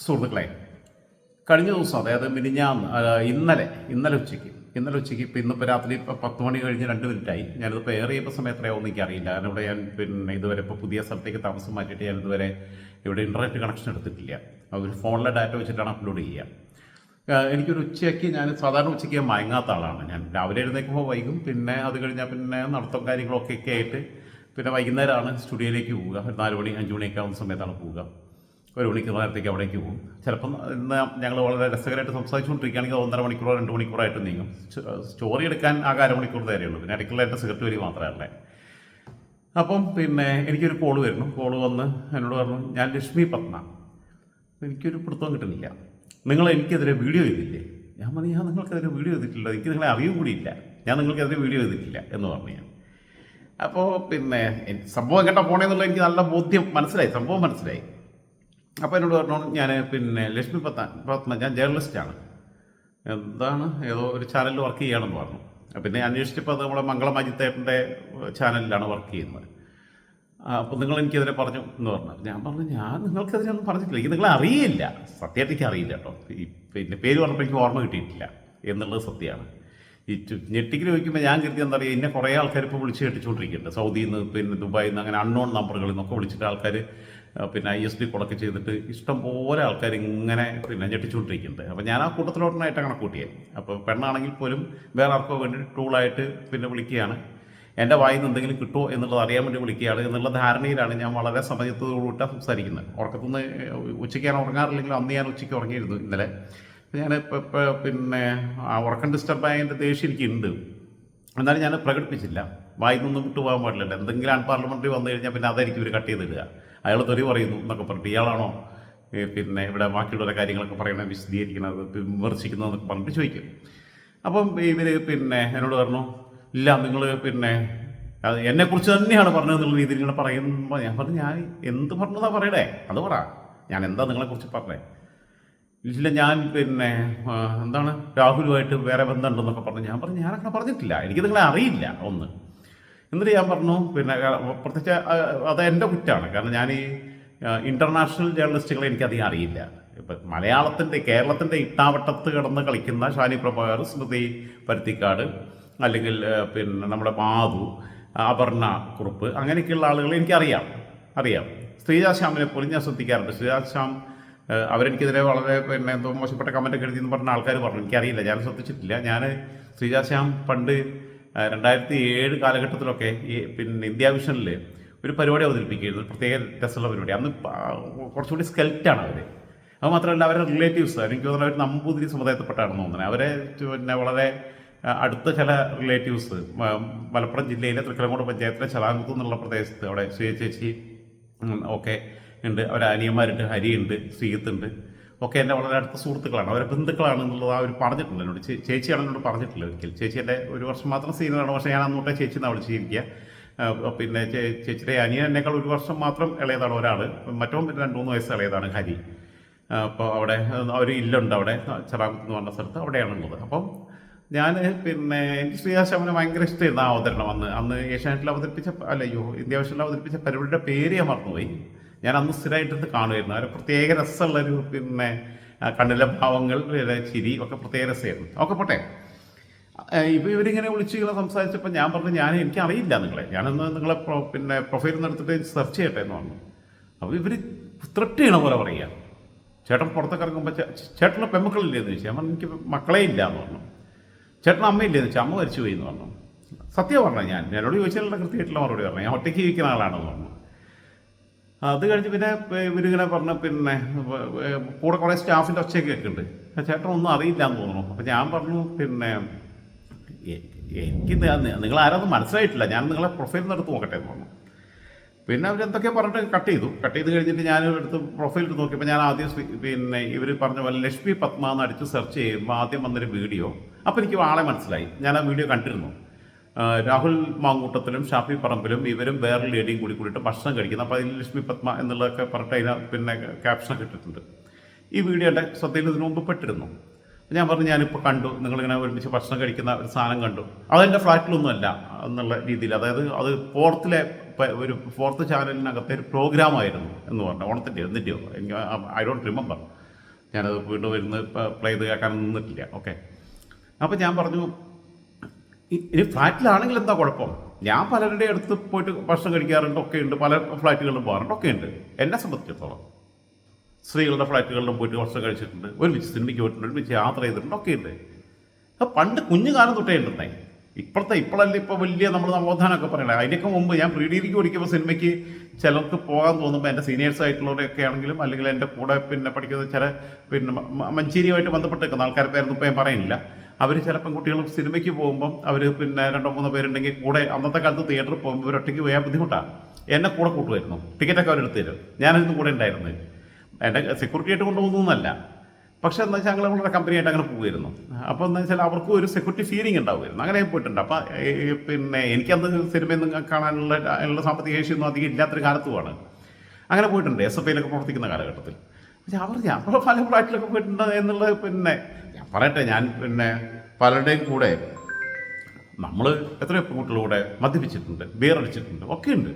സുഹൃത്തുക്കളെ, കഴിഞ്ഞ ദിവസം അതായത് മിനിഞ്ഞാന്ന് ഇന്നലെ ഉച്ചയ്ക്ക് ഇപ്പോൾ ഇന്നിപ്പോൾ രാത്രി ഇപ്പോൾ 10 മണി കഴിഞ്ഞ് 2 മിനിറ്റായി. ഞാനിതിപ്പോൾ എയർ ചെയ്യുമ്പോൾ സമയം എത്രയാവുമെന്ന് എനിക്കറിയില്ല. കാരണം ഇവിടെ ഞാൻ ഇതുവരെ ഇപ്പോൾ പുതിയ സ്ഥലത്തേക്ക് താമസം മാറ്റിയിട്ട് ഞാൻ ഇതുവരെ ഇവിടെ ഇൻ്റർനെറ്റ് കണക്ഷൻ എടുത്തിട്ടില്ല. ഒരു ഫോണിലെ ഡാറ്റ വെച്ചിട്ടാണ് അപ്ലോഡ് ചെയ്യുക. എനിക്കൊരു ഉച്ചയ്ക്ക് ഞാൻ സാധാരണ ഉച്ചയ്ക്ക് മയങ്ങാത്ത ആളാണ്. ഞാൻ രാവിലെ എഴുന്നേൽക്കുമ്പോൾ വൈകും, പിന്നെ അത് കഴിഞ്ഞാൽ പിന്നെ നടത്തം കാര്യങ്ങളൊക്കെ ആയിട്ട് പിന്നെ വൈകുന്നേരമാണ് സ്റ്റുഡിയോയിലേക്ക് പോവുക. ഒരു 4 മണി 5 മണിയൊക്കെ ആവുന്ന സമയത്താണ് പോവുക. 1 മണിക്കൂർ നേരത്തേക്ക് അവിടേക്ക് പോകും. ചിലപ്പം ഇന്ന് ഞങ്ങൾ വളരെ രസകരമായിട്ട് സംസാരിച്ചുകൊണ്ടിരിക്കുകയാണെങ്കിൽ 1.5 മണിക്കൂറോ 2 മണിക്കൂറായിട്ട് നീങ്ങും. സ്റ്റോറി എടുക്കാൻ ആകെ 1/2 മണിക്കൂർ നേരെയുള്ളൂ. പിന്നെ ഇടയ്ക്കുള്ള എൻ്റെ സെക്രട്ടറി മാത്രമല്ലേ. അപ്പം പിന്നെ എനിക്കൊരു കോള് വന്ന് എന്നോട് പറഞ്ഞു, ഞാൻ ലക്ഷ്മി പത്മ, എനിക്കൊരു പിടുത്തം കിട്ടുന്നില്ല, നിങ്ങൾ എനിക്കെതിരെ വീഡിയോ ചെയ്തില്ലേ? ഞാൻ പറഞ്ഞു, ഞാൻ നിങ്ങൾക്കെതിരെ വീഡിയോ ചെയ്തിട്ടില്ല, എനിക്ക് നിങ്ങളെ അറിയും കൂടിയില്ല, ഞാൻ നിങ്ങൾക്കെതിരെ വീഡിയോ ചെയ്തിട്ടില്ല എന്ന് പറഞ്ഞു ഞാൻ. അപ്പോൾ പിന്നെ സംഭവം എങ്ങോട്ടാ പോണേന്നുള്ളത് എനിക്ക് നല്ല സംഭവം മനസ്സിലായി. അപ്പോൾ എന്നോട് പറഞ്ഞു, ഞാൻ പിന്നെ ലക്ഷ്മി പത്മ, ഞാൻ ജേർണലിസ്റ്റാണ്, എന്താണ് ഏതോ ഒരു ചാനലിൽ വർക്ക് ചെയ്യുകയാണെന്ന് പറഞ്ഞു. പിന്നെ അന്വേഷിച്ചപ്പോൾ അത് നമ്മുടെ മംഗളം അജിത്തേട്ടൻ്റെ ചാനലിലാണ് വർക്ക് ചെയ്യുന്നത്. അപ്പോൾ നിങ്ങൾ എനിക്കെതിരെ പറഞ്ഞു എന്ന് പറഞ്ഞു. ഞാൻ പറഞ്ഞു, ഞാൻ നിങ്ങൾക്കെതിരെ ഒന്നും പറഞ്ഞിട്ടില്ല, എനിക്ക് നിങ്ങളെ അറിയില്ല, സത്യമായിട്ട് എനിക്ക് അറിയില്ല കേട്ടോ. പിന്നെ പേര് പറഞ്ഞപ്പോൾ എനിക്ക് ഓർമ്മ കിട്ടിയിട്ടില്ല എന്നുള്ളത് സത്യമാണ്. ഈ ഞെട്ടിക്കൽ ചോദിക്കുമ്പോൾ ഞാൻ കരുതി എന്താ പറയുക, ഇന്നെ കുറേ ആൾക്കാർ ഇപ്പോൾ വിളിച്ച് കെട്ടിച്ചുകൊണ്ടിരിക്കുന്നുണ്ട്. സൗദിയിൽ നിന്ന്, പിന്നെ ദുബായിൽ നിന്ന്, അങ്ങനെ അൺനോൺ നമ്പറുകളിൽ നിന്നൊക്കെ വിളിച്ചിട്ട് ആൾക്കാർ പിന്നെ ISD കൊടക്ക് ചെയ്തിട്ട് ഇഷ്ടം പോലെ ആൾക്കാർ ഇങ്ങനെ പിന്നെ ഞെട്ടിച്ചുകൊണ്ടിരിക്കുന്നുണ്ട്. അപ്പോൾ ഞാൻ ആ കൂട്ടത്തിലോട്ടനായിട്ടാണ് കണക്കൂട്ടിയത്. അപ്പോൾ പെണ്ണാണെങ്കിൽ പോലും വേറെ ആർക്കോ വേണ്ടി ട്രൂളായിട്ട് പിന്നെ വിളിക്കുകയാണ്, എൻ്റെ വായിൽ നിന്ന് എന്തെങ്കിലും കിട്ടുമോ എന്നുള്ളത് അറിയാൻ വേണ്ടി വിളിക്കുകയാണ് എന്നുള്ള ധാരണയിലാണ് ഞാൻ വളരെ സമയത്തോടുകൂട്ടാണ് സംസാരിക്കുന്നത്. ഉറക്കത്തുനിന്ന് ഉച്ചയ്ക്ക് ഞാൻ ഉറങ്ങാറില്ലെങ്കിലും അന്ന് ഞാൻ ഉച്ചയ്ക്ക് ഉറങ്ങിയിരുന്നു ഇന്നലെ. ഞാൻ ഇപ്പോൾ പിന്നെ ഉറക്കം ഡിസ്റ്റർബായതിൻ്റെ ദേഷ്യം എനിക്കുണ്ട്, എന്നാലും ഞാൻ പ്രകടിപ്പിച്ചില്ല. വായിൽ നിന്നൊന്നും വിട്ടുപോകാൻ പാടില്ല. എന്തെങ്കിലും അൺപാർലമെൻ്ററി വന്നു കഴിഞ്ഞാൽ പിന്നെ അതായിരിക്കും ഇവർ കട്ട് ചെയ്തിടുക. അയാൾ തെറി പറയുന്നു എന്നൊക്കെ പറഞ്ഞിട്ട്, ഇയാളാണോ പിന്നെ ഇവിടെ ബാക്കിയുള്ള കാര്യങ്ങളൊക്കെ പറയണത്, വിശദീകരിക്കുന്നത്, വിമർശിക്കുന്നതെന്നൊക്കെ പറഞ്ഞിട്ട് ചോദിക്കും. അപ്പം ഇവർ പിന്നെ എന്നോട് പറഞ്ഞു, ഇല്ല നിങ്ങൾ പിന്നെ അത് എന്നെക്കുറിച്ച് തന്നെയാണ് പറഞ്ഞതെന്നുള്ള രീതിയിൽ ഇങ്ങനെ പറയുമ്പോൾ ഞാൻ പറഞ്ഞു, ഞാൻ എന്ത് പറഞ്ഞതാ പറയണേ, അത് പറ, ഞാൻ എന്താ നിങ്ങളെക്കുറിച്ച് പറഞ്ഞേ? ഇല്ല, ഞാൻ പിന്നെ എന്താണ് രാഹുലുമായിട്ട് വേറെ ബന്ധമുണ്ടെന്നൊക്കെ പറഞ്ഞു. ഞാൻ പറഞ്ഞു, ഞാനങ്ങനെ പറഞ്ഞിട്ടില്ല, എനിക്ക് നിങ്ങളെ അറിയില്ല ഒന്ന്. എന്നിട്ട് ഞാൻ പറഞ്ഞു, പിന്നെ പ്രത്യേകിച്ച് അത് എൻ്റെ കുറ്റമാണ്, കാരണം ഞാൻ ഈ ഇൻ്റർനാഷണൽ ജേർണലിസ്റ്റുകളെ എനിക്കധികം അറിയില്ല. ഇപ്പം കേരളത്തിൻ്റെ ഇട്ടാവട്ടത്ത് കിടന്ന് കളിക്കുന്ന ഷാനി പ്രഭാകർ, സ്മൃതി പരുത്തിക്കാട്, അല്ലെങ്കിൽ പിന്നെ നമ്മുടെ മാധു, അപർണ കുറുപ്പ്, അങ്ങനെയൊക്കെയുള്ള ആളുകളെ എനിക്കറിയാം. ശ്രീജാ ശ്യാമിനെ പോലും ഞാൻ ശ്രദ്ധിക്കാറുണ്ട്. ശ്രീജാ ശ്യാം അവരെനിക്കെതിരെ വളരെ പിന്നെ എന്തോ മോശപ്പെട്ട കമൻറ്റൊക്കെ എഴുതിയെന്ന് പറഞ്ഞ ആൾക്കാർ പറഞ്ഞു, എനിക്കറിയില്ല, ഞാൻ ശ്രദ്ധിച്ചിട്ടില്ല. ഞാൻ ശ്രീജാ ശ്യാം പണ്ട് 2007 കാലഘട്ടത്തിലൊക്കെ ഈ പിന്നെ ഇന്ത്യ വിഷനിൽ ഒരു പരിപാടി അവതരിപ്പിക്കുകയായിരുന്നു, ഒരു പ്രത്യേക രസമുള്ള പരിപാടി. അന്ന് കുറച്ചുകൂടി സ്കെൽറ്റാണ് അവർ. അത് മാത്രമല്ല, അവരുടെ റിലേറ്റീവ്സ്, എനിക്ക് തോന്നുന്നത് അവർ നമ്പൂതിരി സമുദായത്തിൽപ്പെട്ടാണെന്ന് തോന്നുന്നത്. അവരെ പിന്നെ വളരെ അടുത്ത ചില റിലേറ്റീവ്സ് മലപ്പുറം ജില്ലയിലെ തൃക്കലങ്ങോട് പഞ്ചായത്തിലെ ചലാങ്കുത്ത് എന്നുള്ള പ്രദേശത്ത് അവിടെ ചേച്ചി ഒക്കെ ഉണ്ട്. അവരെ അനിയന്മാരുണ്ട്, ഹരിയുണ്ട്, ശ്രീയത്തുണ്ട്, ഒക്കെ എൻ്റെ വളരെ അടുത്ത സുഹൃത്തുക്കളാണ്, അവരെ ബന്ധുക്കളാണ് എന്നുള്ളത് അവർ പറഞ്ഞിട്ടുണ്ട് എന്നോട്. ചേച്ചിയാണ് എന്നോട് പറഞ്ഞിട്ടില്ല ഒരിക്കൽ. ചേച്ചി എൻ്റെ 1 വർഷം മാത്രം സീനിയറാണ്, പക്ഷേ ഞാൻ അന്നോട്ടെ ചേച്ചി എന്നാണ് വിളിച്ചിരിക്കുക. പിന്നെ ചേച്ചിയുടെ അനിയൻ എന്നേക്കാൾ 1 വർഷം മാത്രം ഇളയതാണ് ഒരാൾ, മറ്റോ 2-3 വയസ്സ് ഇളയതാണ് ഹരി. അപ്പോൾ അവിടെ ഒരു ഇല്ലുണ്ട്, അവിടെ ചലാങ്കുത്ത് എന്ന് പറഞ്ഞ സ്ഥലത്ത്, അവിടെയാണുള്ളത്. അപ്പം ഞാൻ പിന്നെ എനിക്ക് ശ്രീയാശ്യാമിനെ ഭയങ്കര ഇഷ്ടമായിരുന്നു ആ അവതരണം. അന്ന് ഏഷ്യാനെറ്റിൽ ഇന്ത്യ വിഷനിൽ അവതരിപ്പിച്ച പരിപാടിയുടെ പേര് ഞാൻ മറന്നുപോയി. ഞാൻ അന്ന് സ്ഥിരമായിട്ടിട്ട് കാണുമായിരുന്നു. അവർ പ്രത്യേക രസമുള്ളൊരു പിന്നെ കണ്ണിലെ ഭാവങ്ങൾ, ചിരി ഒക്കെ പ്രത്യേക രസമായിരുന്നു. ഒക്കെ പോട്ടെ, ഇപ്പോൾ ഇവരിങ്ങനെ വിളിച്ച് സംസാരിച്ചപ്പോൾ ഞാൻ പറഞ്ഞു, എനിക്കറിയില്ല നിങ്ങളെ, ഞാനൊന്ന് നിങ്ങളെ പിന്നെ പ്രൊഫൈലിൽ നിന്ന് എടുത്തിട്ട് സെർച്ച് ചെയ്യട്ടെ എന്ന് പറഞ്ഞു. അപ്പോൾ ഇവർ ത്രെട്ട് ചെയ്യണ പോലെ പറയുക, ചേട്ടൻ പുറത്തൊക്കെ ഇറങ്ങുമ്പോൾ ചേട്ടൻ്റെ പെമ്മക്കളില്ലേ എന്ന് ചോദിച്ചാൽ, ഞാൻ എനിക്ക് മക്കളേ ഇല്ല എന്ന് പറഞ്ഞു. ചേട്ടൻ അമ്മയില്ലേന്ന് വെച്ചാൽ, അമ്മ മരിച്ചു പോയി എന്ന് പറഞ്ഞു. സത്യം പറഞ്ഞാൽ ഞാനോട് ചോദിച്ചാലുള്ള കൃത്യമായിട്ടുള്ള മറുപടി പറഞ്ഞു, ഞാൻ ഒറ്റയ്ക്ക് ജീവിക്കുന്ന ആളാണെന്ന് പറഞ്ഞു. അത് കഴിഞ്ഞ് പിന്നെ ഇവരിങ്ങനെ പറഞ്ഞു, പിന്നെ കൂടെ കുറേ സ്റ്റാഫിൻ്റെ ഒച്ചയൊക്കെ കേൾക്കുന്നുണ്ട്, ചേട്ടൻ ഒന്നും അറിയില്ല എന്ന് തോന്നുന്നു. അപ്പോൾ ഞാൻ പറഞ്ഞു, പിന്നെ എനിക്ക് നിങ്ങളാരൊന്നും മനസ്സിലായിട്ടില്ല, ഞാൻ നിങ്ങളെ പ്രൊഫൈലിൽ നിന്ന് എടുത്ത് നോക്കട്ടെ എന്ന് പറഞ്ഞു. പിന്നെ അവരെന്തൊക്കെ പറഞ്ഞിട്ട് കട്ട് ചെയ്ത് കഴിഞ്ഞിട്ട് ഞാൻ എടുത്ത് പ്രൊഫൈലിൽ നോക്കിയപ്പോൾ ഞാൻ ആദ്യം പിന്നെ ഇവർ പറഞ്ഞ പോലെ ലക്ഷ്മി പത്മ എന്ന് അടിച്ച് സെർച്ച് ചെയ്യുമ്പോൾ ആദ്യം വന്നൊരു വീഡിയോ. അപ്പോൾ എനിക്ക് ആളെ മനസ്സിലായി, ഞാൻ ആ വീഡിയോ കണ്ടിരുന്നു. രാഹുൽ മാങ്കൂട്ടത്തിലും ഷാഫി പറമ്പിലും ഇവരും വേറെ ലേഡിയും കൂടിയിട്ട് ഭക്ഷണം കഴിക്കുന്നു. അപ്പോൾ അതിൽ ലക്ഷ്മി പത്മ എന്നുള്ളതൊക്കെ പറഞ്ഞിട്ട് അതിന് പിന്നെ ക്യാപ്ഷനൊക്കെ ഇട്ടിട്ടുണ്ട്. ഈ വീഡിയോ എൻ്റെ ശ്രദ്ധയിൽ ഇതിനു മുമ്പ് പെട്ടിരുന്നു. ഞാൻ പറഞ്ഞു, ഞാനിപ്പോൾ കണ്ടു, നിങ്ങളിങ്ങനെ ഒരുമിച്ച് ഭക്ഷണം കഴിക്കുന്ന ഒരു സാധനം കണ്ടു, അതെൻ്റെ ഫ്ലാറ്റിലൊന്നുമല്ല എന്നുള്ള രീതിയിൽ. അതായത് അത് ഒരു 4th ചാനലിനകത്തെ ഒരു പ്രോഗ്രാമായിരുന്നു എന്ന് പറഞ്ഞു, ഓണത്തിൻ്റെയോ എന്തിൻ്റെയോ, ഐ ഡോണ്ട് റിമെമ്പർ. ഞാനത് വീണ്ടും വരുന്ന പ്ലേ ചെയ്ത് കേൾക്കാനൊന്നും നിന്നിട്ടില്ല. ഓക്കെ. അപ്പോൾ ഞാൻ പറഞ്ഞു, ഇനി ഫ്ലാറ്റിലാണെങ്കിൽ എന്താ കുഴപ്പം? ഞാൻ പലരുടെ അടുത്ത് പോയിട്ട് ഭക്ഷണം കഴിക്കാറുണ്ട്, ഒക്കെ ഉണ്ട്, പല ഫ്ലാറ്റുകളിലും പോകാറുണ്ട്, ഒക്കെ ഉണ്ട്. എന്നെ സംബന്ധിച്ചിടത്തോളം സ്ത്രീകളുടെ ഫ്ലാറ്റുകളിലും പോയിട്ട് ഭക്ഷണം കഴിച്ചിട്ടുണ്ട്, ഒരുമിച്ച് സിനിമയ്ക്ക് പോയിട്ടുണ്ട്, ഒരുമിച്ച് യാത്ര ചെയ്തിട്ടുണ്ട്, ഒക്കെ ഉണ്ട്. അത് പണ്ട് കുഞ്ഞുകാലം തൊട്ടേ ഉണ്ടെന്നേ. ഇപ്പോഴല്ലേ ഇപ്പോൾ വലിയ നമ്മൾ നവോത്ഥാനമൊക്കെ പറയണേ. അതിനൊക്കെ മുമ്പ് ഞാൻ പ്രീ ഡിഗ്രിക്ക് പഠിക്കുമ്പോൾ സിനിമയ്ക്ക് ചിലർക്ക് പോകാൻ തോന്നുമ്പോൾ എൻ്റെ സീനിയേഴ്സ് ആയിട്ടുള്ളവരൊക്കെ ആണെങ്കിലും, അല്ലെങ്കിൽ എൻ്റെ കൂടെ പിന്നെ പഠിക്കുന്ന ചില മഞ്ചേരിയുമായിട്ട് ബന്ധപ്പെട്ട് നിൽക്കുന്ന ആൾക്കാരുടെ പേരൊന്നും ഇപ്പോൾ ഞാൻ പറയുന്നില്ല. അവർ ചില പെൺകുട്ടികൾ സിനിമയ്ക്ക് പോകുമ്പം അവർ 2-3 പേരുണ്ടെങ്കിൽ കൂടെ, അന്നത്തെ കാലത്ത് തിയേറ്ററിൽ പോകുമ്പോൾ ഒരു ഒറ്റയ്ക്ക് പോയാൽ ബുദ്ധിമുട്ടാണ്. എന്നെ കൂടെ കൂട്ടുമായിരുന്നു, ടിക്കറ്റൊക്കെ അവരെടുത്ത് തരും, ഞാനതിന് കൂടെ ഉണ്ടായിരുന്നു. എൻ്റെ സെക്യൂരിറ്റി ആയിട്ട് കൊണ്ടുപോകുന്നതല്ല, പക്ഷെ എന്താ വെച്ചാൽ ഞങ്ങൾ വളരെ കമ്പനിയായിട്ട് അങ്ങനെ പോകുമായിരുന്നു. അപ്പോൾ എന്താ വെച്ചാൽ അവർക്കും ഒരു സെക്യൂരിറ്റി ഫീലിംഗ് ഉണ്ടാവുമായിരുന്നു. അങ്ങനെ പോയിട്ടുണ്ട്. അപ്പോൾ എനിക്കന്ന് സിനിമയൊന്നും കാണാനുള്ള സാമ്പത്തിക ശേഷിയൊന്നും അധികം ഇല്ലാത്തൊരു കാലത്തുമാണ് അങ്ങനെ പോയിട്ടുണ്ട്, SFIയിലൊക്കെ പ്രവർത്തിക്കുന്ന കാലഘട്ടത്തിൽ. പക്ഷെ ഞാൻ പല ഫ്ലാറ്റിലൊക്കെ പോയിട്ടുണ്ട് എന്നുള്ളത് ഞാൻ പറയട്ടെ, ഞാൻ പലരുടെയും കൂടെ നമ്മൾ എത്രയോ പെൺകുട്ടികളുടെ മദ്യപിച്ചിട്ടുണ്ട്, ബിയർ അടിച്ചിട്ടുണ്ട്, ഒക്കെയുണ്ട്,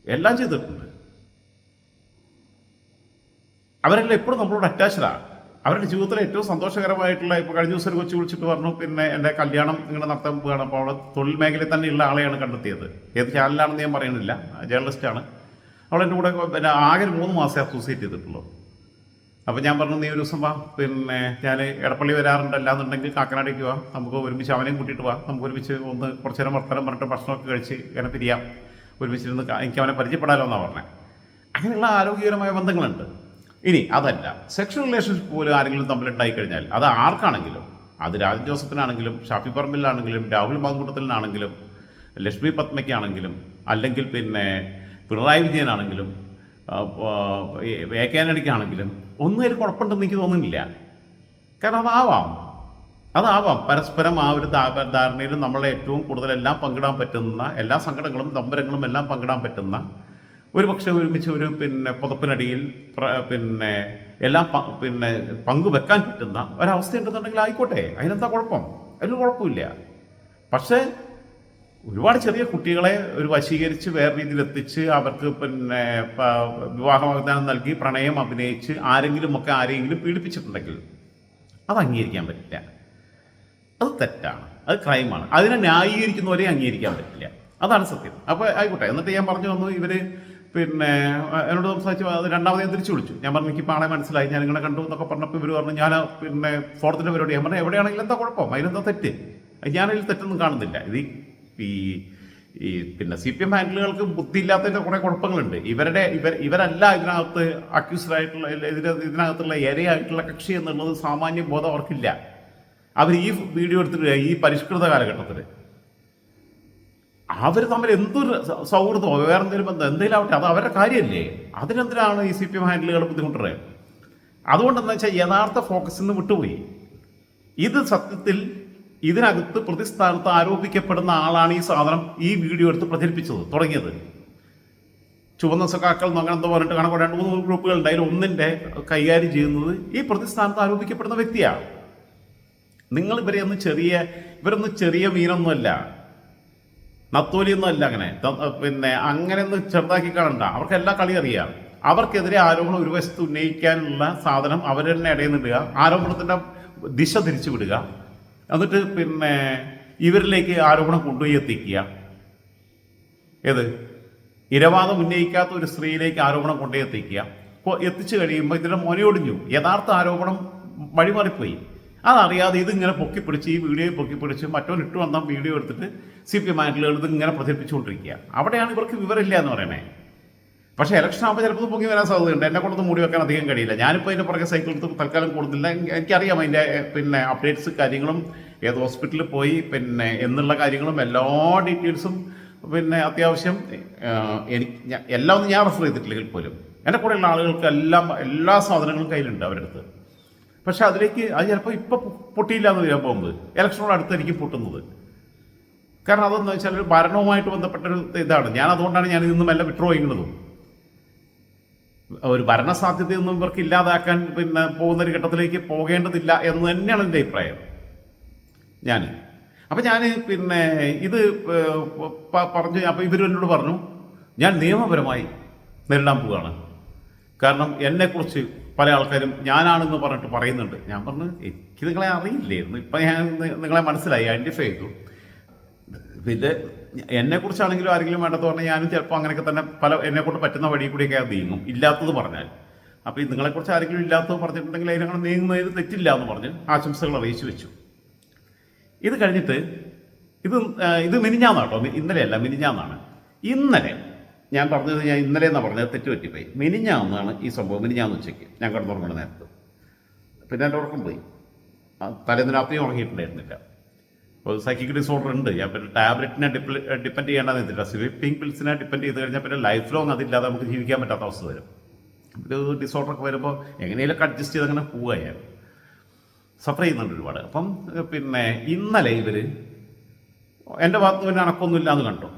എല്ലാം ചെയ്തിട്ടുണ്ട്. അവരെല്ലാം എപ്പോഴും നമ്മളോട് അറ്റാച്ച്ഡാണ്. അവരുടെ ജീവിതത്തിലെ ഏറ്റവും സന്തോഷകരമായിട്ടുള്ള, ഇപ്പോൾ കഴിഞ്ഞ ദിവസം ഒരു കൊച്ചു വിളിച്ചിട്ട് പറഞ്ഞു, എൻ്റെ കല്യാണം ഇങ്ങനെ നടത്താൻ പോവുകയാണ്. അപ്പോൾ അവൾ തൊഴിൽ മേഖലയിൽ തന്നെയുള്ള ആളെയാണ് കണ്ടെത്തിയത്. ഏത് ചാനലാണെന്ന് ഞാൻ പറയുന്നില്ല, ജേർണലിസ്റ്റാണ്. അവൾ എൻ്റെ കൂടെ ആകെ 3 മാസമേ അസോസിയേറ്റ് ചെയ്തിട്ടുള്ളൂ. അപ്പോൾ ഞാൻ പറഞ്ഞു, നീ ഒരു ദിവസം വാ, ഞാൻ എടപ്പള്ളി വരാറുണ്ട്, അല്ലാന്നുണ്ടെങ്കിൽ കാക്കനാടേക്ക് വാ, നമുക്ക് ഒരുമിച്ച് അവനെയും കൂട്ടിയിട്ട് വാ, നമുക്ക് ഒരുമിച്ച് ഒന്ന് കുറച്ച് നേരം വർത്തമാനം പറഞ്ഞിട്ട് ഭക്ഷണമൊക്കെ കഴിച്ച് ഇങ്ങനെ പിരിയാം, ഒരുമിച്ചിരുന്ന് എനിക്ക് അവനെ പരിചയപ്പെടാമല്ലോ എന്നാണ് പറഞ്ഞത്. അങ്ങനെയുള്ള ആരോഗ്യകരമായ ബന്ധങ്ങളുണ്ട്. ഇനി അതല്ല, സെക്ഷൽ റിലേഷൻഷിപ്പ് പോലും ആരെങ്കിലും തമ്മിലുണ്ടായിക്കഴിഞ്ഞാൽ അത് ആർക്കാണെങ്കിലും, അത് രാജൻ ജോസഫിനാണെങ്കിലും, ഷാഫി പറമ്പിലാണെങ്കിലും, രാഹുൽ മാങ്കൂട്ടത്തിനാണെങ്കിലും, ലക്ഷ്മി പത്മയ്ക്കാണെങ്കിലും, അല്ലെങ്കിൽ പിണറായി വിജയനാണെങ്കിലും, AK-ആന്റണിക്കാണെങ്കിലും ഒന്നും അതിൽ കുഴപ്പമുണ്ടെന്ന് എനിക്ക് തോന്നുന്നില്ല. കാരണം അതാവാം പരസ്പരം ആ ഒരു ധാരണയിൽ നമ്മളെ ഏറ്റവും കൂടുതൽ എല്ലാം പങ്കിടാൻ പറ്റുന്ന, എല്ലാ സങ്കടങ്ങളും നമ്പരങ്ങളും എല്ലാം പങ്കിടാൻ പറ്റുന്ന, ഒരു പക്ഷേ ഒരുമിച്ച് ഒരു പുതപ്പിനടിയിൽ എല്ലാം പങ്കുവെക്കാൻ പറ്റുന്ന ഒരവസ്ഥ ഉണ്ടെന്നുണ്ടെങ്കിൽ ആയിക്കോട്ടെ, അതിനെന്താ കുഴപ്പം? അതിന് കുഴപ്പമില്ല. പക്ഷേ ഒരുപാട് ചെറിയ കുട്ടികളെ ഒരു വശീകരിച്ച് വേറെ രീതിയിൽ എത്തിച്ച് അവർക്ക് വിവാഹ വാഗ്ദാനം നൽകി പ്രണയം അഭിനയിച്ച് ആരെങ്കിലും പീഡിപ്പിച്ചിട്ടുണ്ടെങ്കിൽ അത് അംഗീകരിക്കാൻ പറ്റില്ല. അത് തെറ്റാണ്, അത് ക്രൈമാണ്. അതിനെ ന്യായീകരിക്കുന്നവരെ അംഗീകരിക്കാൻ പറ്റില്ല. അതാണ് സത്യം. അപ്പോൾ ആയിക്കോട്ടെ. എന്നിട്ട് ഞാൻ പറഞ്ഞു വന്നു, ഇവർ എന്നോട് സംസാരിച്ച് അത് രണ്ടാമത് ഞാൻ തിരിച്ചു വിളിച്ചു. ഞാൻ പറഞ്ഞു, എനിക്ക് ആളെ മനസ്സിലായി, ഞാൻ നിങ്ങളെ കണ്ടു എന്നൊക്കെ പറഞ്ഞപ്പോൾ ഇവർ പറഞ്ഞു, ഞാൻ ഫോർത്തിൻ്റെ പരിപാടി. ഞാൻ പറഞ്ഞു, എവിടെയാണെങ്കിലും എന്താ കുഴപ്പം? അതിനെന്താ തെറ്റ്? ഞാനതിൽ തെറ്റൊന്നും കാണുന്നില്ല. ഇത് ഈ CPM ഹാൻഡിലുകൾക്ക് ബുദ്ധിയില്ലാത്തതിൻ്റെ കുറേ കുഴപ്പങ്ങളുണ്ട്. ഇവരല്ല ഇതിനകത്ത് അക്യൂസ്ഡ് ആയിട്ടുള്ള, ഇതിനകത്തുള്ള ഇരയായിട്ടുള്ള കക്ഷി എന്നുള്ളത് സാമാന്യ ബോധം അവർക്കില്ല. അവർ ഈ വീഡിയോ എടുത്തിട്ട് ഈ പരിഷ്കൃത കാലഘട്ടത്തിൽ അവർ തമ്മിൽ എന്തൊരു സൗഹൃദമോ വേറെ എന്തെങ്കിലും എന്തെങ്കിലും ആവട്ടെ, അത് അവരുടെ കാര്യമല്ലേ. അതിനെന്തിനാണ് ഈ CPM ഹാൻഡിലുകൾ ബുദ്ധിമുട്ടുന്നത്? അതുകൊണ്ടെന്ന് വെച്ചാൽ യഥാർത്ഥ ഫോക്കസിൽ നിന്ന് വിട്ടുപോയി. ഇത് സത്യത്തിൽ ഇതിനകത്ത് പ്രതിസ്ഥാനത്ത് ആരോപിക്കപ്പെടുന്ന ആളാണ് ഈ സാധനം, ഈ വീഡിയോ എടുത്ത് പ്രചരിപ്പിച്ചത്, തുടങ്ങിയത്. ചുവന്ന സഖാക്കൾ അങ്ങനെ എന്തോ പറഞ്ഞിട്ട് കണക്ക് 2-3 ഗ്രൂപ്പുകളുണ്ട്. അതിൽ ഒന്നിൻ്റെ കൈകാര്യം ചെയ്യുന്നത് ഈ പ്രതിസ്ഥാനത്ത് ആരോപിക്കപ്പെടുന്ന വ്യക്തിയാണ്. നിങ്ങൾ ഇവരൊന്നും ചെറിയ മീനൊന്നുമല്ല, നത്തോലിയൊന്നും അല്ല. അങ്ങനെയൊന്നും ചെറുതാക്കി കാണണ്ട. അവർക്ക് എല്ലാ കളി അറിയാം. അവർക്കെതിരെ ആരോപണം ഒരു വശത്ത് ഉന്നയിക്കാനുള്ള സാധനം അവർ തന്നെ ഇടയിൽ നിന്നിടുക, ആരോപണത്തിൻ്റെ ദിശ തിരിച്ചു വിടുക, എന്നിട്ട് ഇവരിലേക്ക് ആരോപണം കൊണ്ടുപോയി എത്തിക്കുക. ഇരവാദം ഉന്നയിക്കാത്ത ഒരു സ്ത്രീയിലേക്ക് ആരോപണം കൊണ്ടുപോയി എത്തിക്കുക. എത്തിച്ചു കഴിയുമ്പോൾ ഇതിൻ്റെ മൊനയൊടിഞ്ഞു, യഥാർത്ഥ ആരോപണം വഴിമാറിപ്പോയി. അതറിയാതെ ഇതിങ്ങനെ പൊക്കിപ്പിടിച്ച്, ഈ വീഡിയോ പൊക്കിപ്പിടിച്ച് മറ്റവൻ ഇട്ട് വന്ന വീഡിയോ എടുത്തിട്ട് CPM ഹാൻഡിലുകൾ ഇതിങ്ങനെ പ്രചരിപ്പിച്ചുകൊണ്ടിരിക്കുക. അവിടെയാണ് ഇവർക്ക് വിവരമില്ല എന്ന് പറയണേ. പക്ഷേ ഇലക്ഷൻ ആകുമ്പോൾ ചിലപ്പോൾ പൊങ്ങി വരാൻ സാധ്യതയുണ്ട്. എന്നെ കൊണ്ടൊന്നും മൂടി വെക്കാൻ അധികം കഴിയില്ല. ഞാനിപ്പോൾ അതിൻ്റെ പുറകെ സൈക്കിൾ എടുത്ത് തൽക്കാലം കൂടുന്നില്ല. എനിക്കറിയാം അതിൻ്റെ അപ്ഡേറ്റ്സ് കാര്യങ്ങളും, ഏത് ഹോസ്പിറ്റലിൽ പോയി എന്നുള്ള കാര്യങ്ങളും എല്ലാ ഡീറ്റെയിൽസും അത്യാവശ്യം എല്ലാം ഒന്നും ഞാൻ റെഫർ ചെയ്തിട്ടില്ലെങ്കിൽ പോലും എൻ്റെ കൂടെയുള്ള ആളുകൾക്ക് എല്ലാ സാധനങ്ങളും കയ്യിലുണ്ട് അവരുടെ അടുത്ത്. പക്ഷെ അതിലേക്ക് അത് ചിലപ്പോൾ ഇപ്പോൾ പൊട്ടിയില്ല എന്ന് വരാൻ പോകുന്നത് ഇലക്ഷനോട് അടുത്തായിരിക്കും പൊട്ടുന്നത്. കാരണം അതെന്ന് വെച്ചാൽ ഒരു ഭരണവുമായിട്ട് ബന്ധപ്പെട്ടൊരു ഇതാണ്. അതുകൊണ്ടാണ് ഞാൻ ഇന്നും എല്ലാം വിഡ്രോ ചെയ്യുന്നതും. ഒരു ഭരണസാധ്യതയൊന്നും ഇവർക്ക് ഇല്ലാതാക്കാൻ പോകുന്നൊരു ഘട്ടത്തിലേക്ക് പോകേണ്ടതില്ല എന്ന് തന്നെയാണ് എൻ്റെ അഭിപ്രായം. അപ്പം ഞാൻ ഇത് പറഞ്ഞു. അപ്പോൾ ഇവർ എന്നോട് പറഞ്ഞു, ഞാൻ നിയമപരമായി നേരിടാൻ പോവുകയാണ്. കാരണം എന്നെക്കുറിച്ച് പല ആൾക്കാരും ഞാനാണെന്ന് പറഞ്ഞിട്ട് പറയുന്നുണ്ട്. ഞാൻ പറഞ്ഞു എനിക്ക് നിങ്ങളെ അറിയില്ലായിരുന്നു, ഇപ്പം ഞാൻ നിങ്ങളെ മനസ്സിലായി, ഐഡൻറ്റിഫൈ ചെയ്തു. പിന്നെ എന്നെക്കുറിച്ചാണെങ്കിലും ആരെങ്കിലും വേണ്ടത് പറഞ്ഞാൽ ഞാനും ചിലപ്പോൾ അങ്ങനെയൊക്കെ തന്നെ എന്നെക്കൊണ്ട് പറ്റുന്ന വഴി കൂടിയൊക്കെ നീങ്ങും, ഇല്ലാത്തത് പറഞ്ഞാൽ. അപ്പോൾ ഈ നിങ്ങളെക്കുറിച്ച് ആരെങ്കിലും ഇല്ലാത്തത് പറഞ്ഞിട്ടുണ്ടെങ്കിൽ അതിനങ്ങനെ നീങ്ങുന്നതിന് തെറ്റില്ല എന്ന് പറഞ്ഞ് ആശംസകൾ അറിയിച്ചു വെച്ചു. ഇത് കഴിഞ്ഞിട്ട് ഇത് മിനിഞ്ഞാന്നാട്ടോ, ഇന്നലെയല്ല മിനിഞ്ഞാന്നാണ്. ഇന്നലെ ഞാൻ പറഞ്ഞത്, ഞാൻ ഇന്നലെ എന്നാണ് പറഞ്ഞത്, തെറ്റുപറ്റിപ്പോയി. മിനിഞ്ഞാന്നാണ് ഈ സംഭവം. മിനിഞ്ഞാന്ന് ഉച്ചയ്ക്ക് ഞാൻ കിടന്നുറങ്ങുന്ന നേരത്ത് പിന്നെ എൻ്റെ ഉറക്കം പോയി. തലേന്ന് രാത്രി ഉറങ്ങിയിട്ടുണ്ടായിരുന്നില്ല. അപ്പോൾ സൈക്കിക് ഡിസോർഡർ ഉണ്ട്. ഞാൻ പിന്നെ ടാബ്ലറ്റിനെ ഡിപ്പെൻഡ് ചെയ്യേണ്ടതെന്ന് വെച്ചില്ല, സ്ലീപ്പിംഗ് പിൽസിനെ ഡിപ്പെൻഡ് ചെയ്ത് കഴിഞ്ഞാൽ പിന്നെ ലൈഫ് ലോങ് അതില്ലാതെ നമുക്ക് ജീവിക്കാൻ പറ്റാത്ത അവസ്ഥ വരും. ഒരു ഡിസോർഡറൊക്കെ വരുമ്പോൾ എങ്ങനെയൊക്കെ അഡ്ജസ്റ്റ് ചെയ്ത് അങ്ങനെ പോവുക, ഞാൻ സഫർ ചെയ്യുന്നുണ്ട് ഒരുപാട്. അപ്പം പിന്നെ ഇന്നലെ ഇവർ എൻ്റെ ഭാഗത്ത് പിന്നെ അണക്കൊന്നുമില്ല എന്ന് കണ്ടു.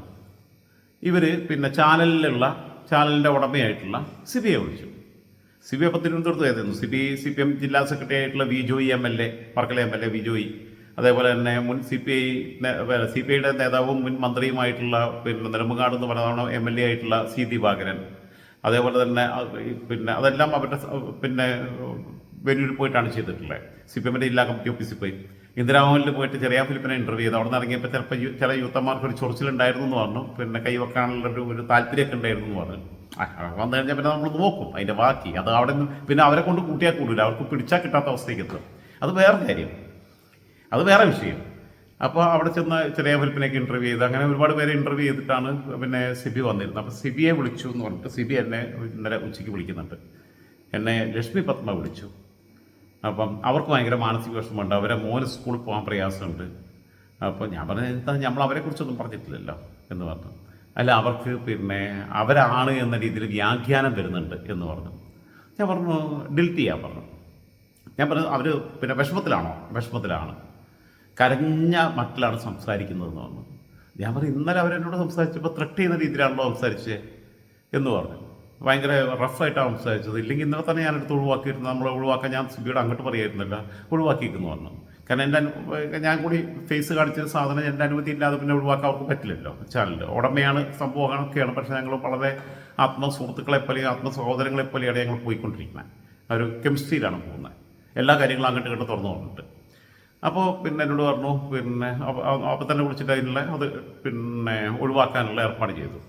ഇവർ പിന്നെ ചാനലിൻ്റെ ഉടമയായിട്ടുള്ള സിബിയെ വിളിച്ചു. സിബി അപ്പം തിരുവനന്തപുരത്ത് ആയിരുന്നു. CPM ജില്ലാ സെക്രട്ടറി ആയിട്ടുള്ള V Joy MLA, Varkala MLA V Joy, അതേപോലെ തന്നെ മുൻ CPIയുടെ നേതാവും മുൻ മന്ത്രിയുമായിട്ടുള്ള പിന്നെ നെടുമങ്ങാട് എന്ന് പറയുന്ന MLA ആയിട്ടുള്ള C ദിവാകരൻ, അതേപോലെ തന്നെ പിന്നെ അതെല്ലാം അവരുടെ പിന്നെ വെന്യൂരിൽ പോയിട്ടാണ് ചെയ്തിട്ടുള്ളത്. CPMൻ്റെ ജില്ലാ കമ്മിറ്റി ഓഫീസിൽ പോയി ഇന്ദിരാഭവനിൽ പോയിട്ട് ചെറിയ ഫിലിപ്പിനെ ഇൻ്റർവ്യൂ ചെയ്തു. അവിടെ നിന്ന് ഇറങ്ങിയപ്പോൾ ചിലപ്പോൾ ചില യൂത്തന്മാർക്ക് ഒരു ചൊറിച്ചിലുണ്ടായിരുന്നു എന്ന് പറഞ്ഞു, പിന്നെ കൈവെക്കാനുള്ള ഒരു താല്പര്യമൊക്കെ ഉണ്ടായിരുന്നു എന്ന് പറഞ്ഞു. വന്നു കഴിഞ്ഞാൽ പിന്നെ നമ്മൾ നോക്കും അതിൻ്റെ ബാക്കി. അത് അവിടെ നിന്ന് പിന്നെ അവരെ കൊണ്ട് കൂട്ടിയാൽ കൂടില്ല, അവർക്ക് പിടിച്ചാൽ കിട്ടാത്ത അവസ്ഥയ്ക്ക് എത്തും. അത് വേറെ കാര്യം, അത് വേറെ വിഷയം. അപ്പോൾ അവിടെ ചെന്ന് ചെറിയ ഫിലിപ്പിനെയൊക്കെ ഇൻ്റർവ്യൂ ചെയ്ത് അങ്ങനെ ഒരുപാട് പേരെ ഇൻ്റർവ്യൂ ചെയ്തിട്ടാണ് പിന്നെ സിബി വന്നിരുന്നത്. അപ്പോൾ സിബിയെ വിളിച്ചു എന്ന് പറഞ്ഞിട്ട് സിബി എന്നെ ഇന്നലെ ഉച്ചയ്ക്ക് വിളിക്കുന്നുണ്ട്. എന്നെ ലക്ഷ്മി പത്മ വിളിച്ചു. അപ്പം അവർക്ക് ഭയങ്കര മാനസിക വിഷമമുണ്ട്, അവരെ മോന് സ്കൂളിൽ പോകാൻ പ്രയാസമുണ്ട്. അപ്പോൾ ഞാൻ പറഞ്ഞു എന്താ നമ്മൾ അവരെക്കുറിച്ചൊന്നും പറഞ്ഞിട്ടില്ലല്ലോ എന്ന് പറഞ്ഞു. അല്ല അവർക്ക് പിന്നെ അവരാണ് എന്ന രീതിയിൽ വ്യാഖ്യാനം വരുന്നുണ്ട് എന്ന് പറഞ്ഞു. ഞാൻ പറഞ്ഞു ഡിലീറ്റ് ചെയ്യാൻ പറഞ്ഞു. ഞാൻ പറഞ്ഞു അവർ പിന്നെ വിഷമത്തിലാണ്, കരഞ്ഞ മട്ടിലാണ് സംസാരിക്കുന്നതെന്ന് പറഞ്ഞു. ഞാൻ പറഞ്ഞു ഇന്നലെ അവരെന്നോട് സംസാരിച്ചപ്പോൾ ത്രെട്ട് ചെയ്യുന്ന രീതിയിലാണല്ലോ സംസാരിച്ചത് എന്ന് പറഞ്ഞു. ഭയങ്കര റഫായിട്ടാണ് സംസാരിച്ചത്. ഇല്ലെങ്കിൽ ഇന്നലെ തന്നെ ഞാനെടുത്ത് ഒഴിവാക്കിയിരുന്നു. നമ്മളെ ഒഴിവാക്കാൻ ഞാൻ സിബിയോട് അങ്ങോട്ട് പറയായിരുന്നില്ല, ഒഴിവാക്കിയിരിക്കുന്നു പറഞ്ഞു. കാരണം ഞാൻ കൂടി ഫേസ് കാണിച്ചൊരു സാധനം എൻ്റെ അനുമതി ഇല്ലാതെ പിന്നെ ഒഴിവാക്കാൻ അവർക്ക് പറ്റില്ലല്ലോ. ചാനൽ ഉടമയാണ്, സംഭവങ്ങളൊക്കെയാണ്. പക്ഷേ ഞങ്ങൾ വളരെ ആത്മസുഹൃത്തുക്കളെപ്പോലെയും ആത്മസഹോദരങ്ങളെപ്പോലെയാണ് ഞങ്ങൾ പോയിക്കൊണ്ടിരിക്കുന്നത്. ഒരു കെമിസ്ട്രിയിലാണ് പോകുന്നത്. എല്ലാ കാര്യങ്ങളും അങ്ങോട്ട് ഇങ്ങോട്ട് തുറന്നു പറഞ്ഞിട്ട്. അപ്പോൾ പിന്നെ എന്നോട് പറഞ്ഞു പിന്നെ അപ്പം തന്നെ വിളിച്ചിട്ട് അതിനുള്ള അത് പിന്നെ ഒഴിവാക്കാനുള്ള ഏർപ്പാട് ചെയ്തു.